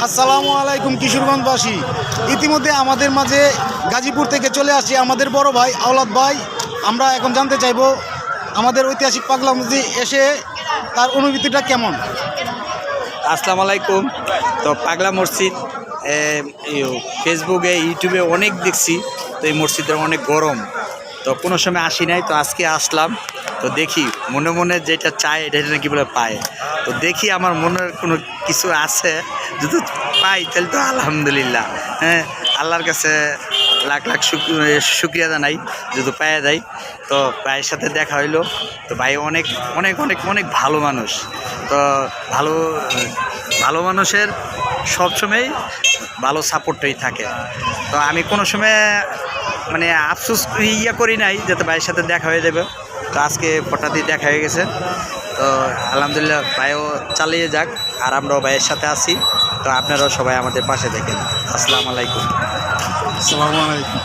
আসসালামু আলাইকুম কিশোরগঞ্জবাসী। ইতিমধ্যে আমাদের মাঝে গাজীপুর থেকে চলে আসছে আমাদের বড় ভাই আওলাদ ভাই। আমরা এখন জানতে চাইব আমাদের ঐতিহাসিক পাগলা মসজিদে এসে তার অনুভূতিটা কেমন। আসসালামু আলাইকুম। তো পাগলা মসজিদ ফেসবুকে ইউটিউবে অনেক দেখছি। তো এই মসজিদের অনেক গরম, তো কোনো সময় আসি নাই, তো আজকে আসলাম। তো দেখি মনে মনে যেটা চায় এটা নাকি বলে পায়। তো দেখি আমার মনের কোনো কিছু আছে, যদি পাই তাহলে তো আলহামদুলিল্লাহ। হ্যাঁ, আল্লাহর কাছে লাখ লাখ শুক্রিয়া জানাই যদি পাওয়া যায়। তো ভাইয়ের সাথে দেখা হইলো। তো ভাই অনেক অনেক অনেক অনেক ভালো মানুষ। তো ভালো ভালো মানুষের সবসময় ভালো সাপোর্টই থাকে। তো আমি কোনো সময় মানে আফসোস করি নাই যাতে ভাইয়ের সাথে দেখা হয়ে যাবে। তো আজকে হঠাৎই দেখা হয়ে গেছে। তো আলহামদুলিল্লাহ ভাইও চালিয়ে যাক, আর আমরাও ভাইয়ের সাথে আছি। তো আপনারাও সবাই আমাদের পাশে দেখেন। আসসালামু আলাইকুম। আসসালামু আলাইকুম।